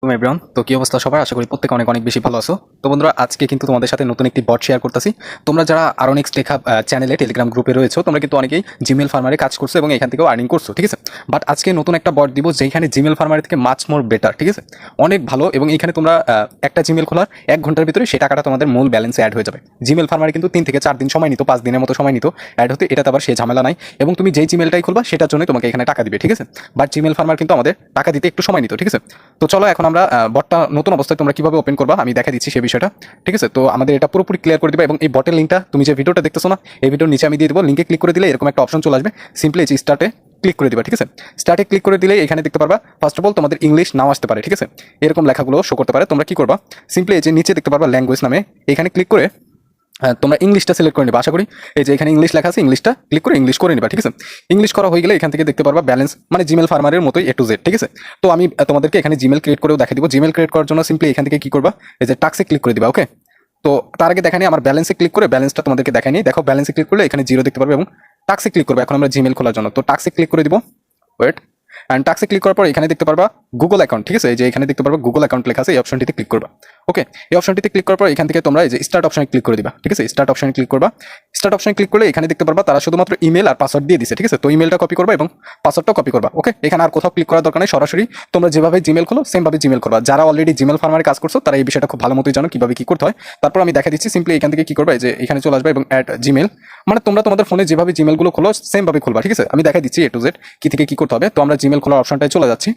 তুমি এভরিওয়ান, তো কি অবস্থা সবার? আশা করি প্রত্যেকে অনেক অনেক বেশি ভালো আছো। তো বন্ধুরা, আজকে কিন্তু তোমাদের সাথে নতুন একটি বট শেয়ার করতেছি। তোমরা যারা আরো নেক্সট টেক হাব চ্যানেলে টেলিগ্রাম গ্রুপে রয়েছো, তোমরা কিন্তু অনেকেই জিমেল ফার্মারে কাজ করছো এবং এখান থেকেও আর্নিং করছো, ঠিক আছে। বাট আজকে নতুন একটা বট দিব যেখানে জিমেল ফার্মারে থেকে মাচ মোর বেটার, ঠিক আছে, অনেক ভালো। এবং এখানে তোমরা একটা জিমেল খোলার 1 ঘন্টার ভিতরে সেই টাকাটা তোমাদের মূল ব্যালেন্সে অ্যাড হয়ে যাবে। জিমেল ফার্মারে কিন্তু 3 থেকে 4 দিন সময় নিত, 5 দিনের মতো সময় নিত অ্যাড হতে। এটাতে আবার সে ঝামেলা নাই এবং তুমি যেই জিমেলটাই খুলবা সেটার জন্য তোমাকে এখানে টাকা দিবে, ঠিক আছে। বাট জিমেল ফার্মার কিন্তু আমাদের টাকা দিতে একটু সময় নিত, ঠিক আছে। তো চলো এখন আমরা বটটা নতুন অবস্থায় তোমরা কিভাবে ওপেন করবা আমি দেখা দিচ্ছি সেই বিষয়টা, ঠিক আছে। তো আমাদের এটা পুরোপুরি ক্লিয়ার করে দিবা এবং এই বটের লিঙ্কটা তুমি যে ভিডিওটা দেখতেছো না, এই ভিডিওর নিচে আমি দিয়ে দেবো। লিঙ্কে ক্লিক করে দিলে এরকম একটা অপশন চলে আসবে, সিম্পলি এই স্টার্টে ক্লিক করে দিবা, ঠিক আছে। স্টার্টে ক্লিক করে দিলে এখানে দেখতে পারবা ফার্স্ট অফ অল তোমাদের ইংলিশ নাও আসতে পারে, ঠিক আছে। এরকম লেখাগুলো শো করতে পারে। তোমরা কি করবা, সিম্পলি এই যে নিচে দেখতে পারবা ল্যাঙ্গুয়েজ নামে, এখানে ক্লিক করে তোমরা ইংলিশটা সিলেক্ট করে নিবা। আশা করি এই যে এখানে ইংলিশ লেখা আছে, ইংলিশটা ক্লিক করে ইংলিশ করে নিবা, ঠিক আছে। ইংলিশ করা হয়ে গেলে এখান থেকে দেখতে পারবা ব্যালেন্স, মানে জিমেল ফার্মারের মতোই A to Z, ঠিক আছে। তো আমি তোমাদেরকে এখানে জিমেল ক্রিয়েট করেও দেখাই দিব। জিমেল ক্রিয়েট করার জন্য সিম্পলি এখান থেকে কি করবা, এই যে টাস্কে ক্লিক করে দিবা, ওকে। তো তার আগে দেখানি আমার ব্যালেন্সে ক্লিক করে ব্যালেন্সটা তোমাদেরকে দেখাই নিই। দেখো ব্যালেন্সে ক্লিক করলে এখানে 0 দেখতে পারবে এবং টাস্কে ক্লিক করবে। এখন আমরা জিমেল খোলার জন্য তো টাস্কে ক্লিক করে দিব, ওয়েট। অ্যান্ড টাস্কে ক্লিক করার পর এখানে দেখতে পারবা গুগল অ্যাকাউন্ট, ঠিক আছে। এই যে এখানে দেখতে পারবা গুগল অ্যাকাউন্ট লেখা আছে, এই অপশনটিতে ক্লিক করবা, ওকে। এই অপশনটিতে ক্লিক করার পর এখান থেকে তোমরা এই যে স্টার্ট অপশনে ক্লিক করে দিবা, ঠিক আছে। স্টার্ট অপশনে ক্লিক করবা। স্টার্ট অপশনে ক্লিক করলে এখানে দেখতে পারবা তারা শুধুমাত্র ইমেল আর পাসওয়ার্ড দিয়ে দিছে, ঠিক আছে। তো ইমেলটা কপি করবা এবং পাসওয়ার্ডটাও কপি করবা, ওকে। এখানে আর কোথাও ক্লিক করার দরকার নেই, সরাসরি তোমরা যেভাবে জিমেল খোলো সেম ভাবে জিমেল করবা। যারা অলরেডি জিমেল ফার্মারে কাজ করছো তারা এই বিষয়টা খুব ভালো মতোই জানো কিভাবে কি করতে হয়। তারপর আমি দেখা দিচ্ছি, সিম্পলি এখান থেকে কি করবা, এই যে এখানে চলে আসবে এবং অ্যাড জিমেল, মানে তোমরা তোমাদের ফোনে যেভাবে জিমেলগুলো খোলো সেম ভাবে খুলবা, ঠিক আছে। আমি দেখা দিচ্ছি A to Z কি থেকে কি করতে হবে। তো আমরা জিমেল খোলার অপশনটায় চলে যাচ্ছি,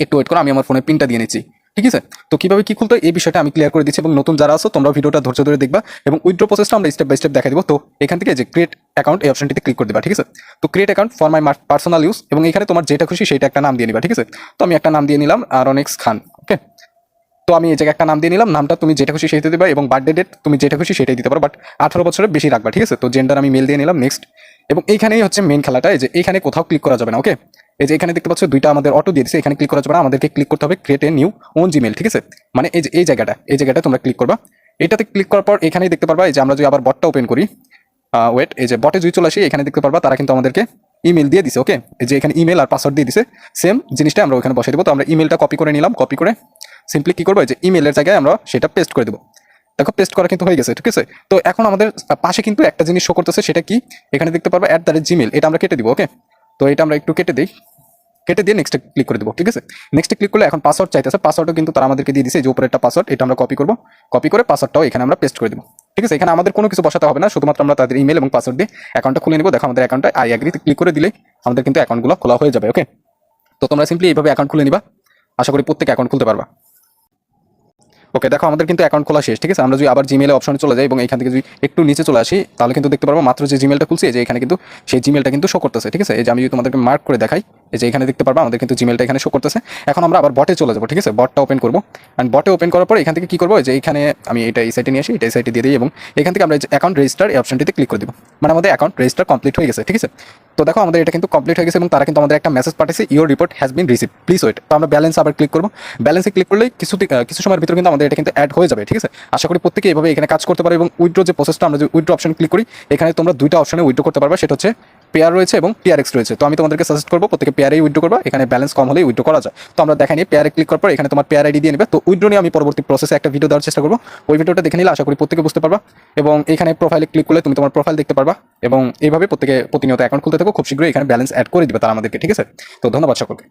একটু ওয়েট করো, আমি আমার ফোনে পিনটা দিয়ে নিচ্ছি, ঠিক আছে। তো কিভাবে কি খুলতে হয় এই বিষয়টা আমি ক্লিয়ার করে দিচ্ছি এবং নতুন যারা আছো তোমরা ভিডিওটা ধৈর্য ধরে দেখবা এবং উইথড্র প্রসেসটা আমরা স্টেপ বাই স্টেপ দেখা দিব। তো এখান থেকে যে ক্রিয়েট অ্যাকাউন্ট এই অপশনটিতে ক্লিক করে দিবা, ঠিক আছে। তো create account for my personal use এবং এখানে তোমার যেটা খুশি সেটা একটা নাম দিয়ে নিবা, ঠিক আছে। তো আমি একটা নাম দিয়ে নিলাম আরনেক্স খান, ওকে। তো আমি এই জায়গায় একটা নাম দিয়ে নিলাম, নামটা তুমি যেটা খুশি সেটা দিবা এবং বার্থডে ডেট তুমি যেটা খুশি সেটাই দিতে পারো, বাট 18 বছরের বেশি রাখবা, ঠিক আছে। তো জেন্ডার আমি মেল দিয়ে নিলাম, নেক্সট। এবং এইখানেই হচ্ছে মেন খেলাটা, এই যে এইখানে কোথাও ক্লিক করা যাবে না, ওকে। এই যে এখানে দেখতে পাচ্ছ দুইটা আমাদের অটো দিয়ে দিচ্ছে, এখানে ক্লিক করা যাবে না, আমাদেরকে ক্লিক করতে হবে create a new on Gmail, ঠিক আছে। মানে এই যে এই জায়গাটা তোমরা ক্লিক করবা। এটাতে ক্লিক করার পর এখানেই দেখতে পারবা এই যে আমরা যদি আবার বটটা ওপেন করি, ওয়েট, এই যে বটে যদি চলে আসি এখানে দেখতে পারবা তারা কিন্তু আমাদেরকে ইমেল দিয়ে দিছে, ওকে। এই যে এখানে ইমেল আর পাসওয়ার্ড দিয়ে দিছে, সেম জিনিসটা আমরা ওখানে বসে দেবো। তো আমরা ইমেলটা কপি করে নিলাম, কপি করে সিম্পলি কি করবো, যে ইমেলের জায়গায় আমরা সেটা পেস্ট করে দেবো। দেখো পেস্ট করা কিন্তু হয়ে গেছে, ঠিক আছে। তো এখন আমাদের পাশে কিন্তু একটা জিনিস শো করতেছে, সেটা কি, এখানে দেখতে পারবো @জিমেল, এটা আমরা কেটে দিব, ওকে। তো এটা আমরা একটু কেটে দিই, কেটে দিয়ে নেক্সটে ক্লিক করে দেবো, ঠিক আছে। নেক্সটে ক্লিক করলে এখন পাসওয়ার্ড চাইতেছে, পাসওয়ার্ডও কিন্তু তারা আমাদেরকে দিয়ে দিছে, যে উপরে একটা পাসওয়ার্ড, এটা আমরা কপি করবো, কপি করে পাসওয়ার্ডটাও এখানে আমরা পেস্ট করে দেবো, ঠিক আছে। এখানে আমাদের কোনো কিছু বসাতে হবে না, শুধুমাত্র আমরা তাদের ইমেল এবং পাসওয়ার্ড দিয়ে অ্যাকাউন্টটা খুলে নেবো। দেখো আমাদের অ্যাকাউন্টটা আই অ্যাগ্রিতে ক্লিক করে দিলে আমাদের কিন্তু অ্যাকাউন্টগুলো খোলা হয়ে যাবে, ওকে। তো তোমরা সিম্পলি এইভাবে অ্যাকাউন্ট খুলে নিবা, আশা করি প্রত্যেক অ্যাকাউন্ট খুলতে পারবা, ওকে। দেখো আমাদের কিন্তু অ্যাকাউন্ট খোলা শেষ, ঠিক আছে। আমরা যদি আবার জিমেলে অপশনে চলে যাই এবং এখান থেকে যদি একটু নিচে চলে আসি তাহলে কিন্তু দেখতে পারবো মাত্র যে জিমেলটা খুলছি, যে এখানে কিন্তু সেই জিমেলটা কিন্তু শো করতেছে, ঠিক আছে। এই যে আমি যদি তোমাদেরকে মার্ক করে দেখাই, এই যে এখানে দেখতে পারবো আমাদের কিন্তু জিমেলটা এখানে শো করতেছে। এখন আমরা আবার বটে চলে যাবো, ঠিক আছে। বটটা ওপেন করবো, অ্যান্ড বটে ওপেন করার পর এখান থেকে কি করবো, যে এখানে আমি এটা এই সাইটে নিয়ে আসি, এটা এই সাইটে দিয়ে দিই এবং এখান থেকে আমরা অ্যাকাউন্ট রেজিস্টার এই অপশনটিতে ক্লিক করে দিব, মানে আমাদের অ্যাকাউন্ট রেজিস্টার কমপ্লিট হয়ে গেছে, ঠিক আছে। তো দেখো আমাদের এটা কিন্তু কমপ্লিট হয়ে গেছে এবং তারা কিন্তু আমাদের একটা মেসেজ পাঠিয়েছে, your report has been receive, please wait. তো আমরা ব্যালেন্স আবার ক্লিক করবো, ব্যালেন্সে ক্লিক করলে কিছু সময়ের ভিতরে কিন্তু আমাদের এটা কিন্তু অ্যাড হয়ে যাবে, ঠিক আছে। আশা করি প্রত্যেকে এইভাবে এখানে কাজ করতে পারো এবং উইথড্র যে প্রসেসটা, আমরা যদি উইথড্র অপশন ক্লিক করি এখানে তোমরা দুইটা অপশনে উইথড্র করতে পারবে, সেটা হচ্ছে পেয়ার রয়েছে এবং PRX রয়েছে। তো আমি তোমাদেরকে সাজেস্ট করবো প্রত্যেকে পেয়ারেই উইথড্র করবা, এখানে ব্যালেন্স কম হলেই উইথড্র করা যায়। তো আমরা দেখাই নিই, পেয়ারে ক্লিক করার পর এখানে তোমার পেয়ার আইডি দিয়ে নেবে। তো উইথড্র নিয়ে আমি পরবর্তী প্রসেসে একটা ভিডিও দেওয়ার চেষ্টা করবো, ওই ভিডিওটা দেখে নিলে আশা করি প্রত্যেকে বুঝতে পারবা। এবং এখানে প্রোফাইলে ক্লিক করলে তুমি তোমার প্রোফাইল দেখতে পারবা এবং এইভাবে প্রত্যেকে প্রতিনিয়ত অ্যাকাউন্ট খুলতে থাকো, খুব শীঘ্রই এখানে ব্যালেন্স অ্যাড করে দিবে তারা আমাদেরকে, ঠিক আছে। তো ধন্যবাদ সকলকে।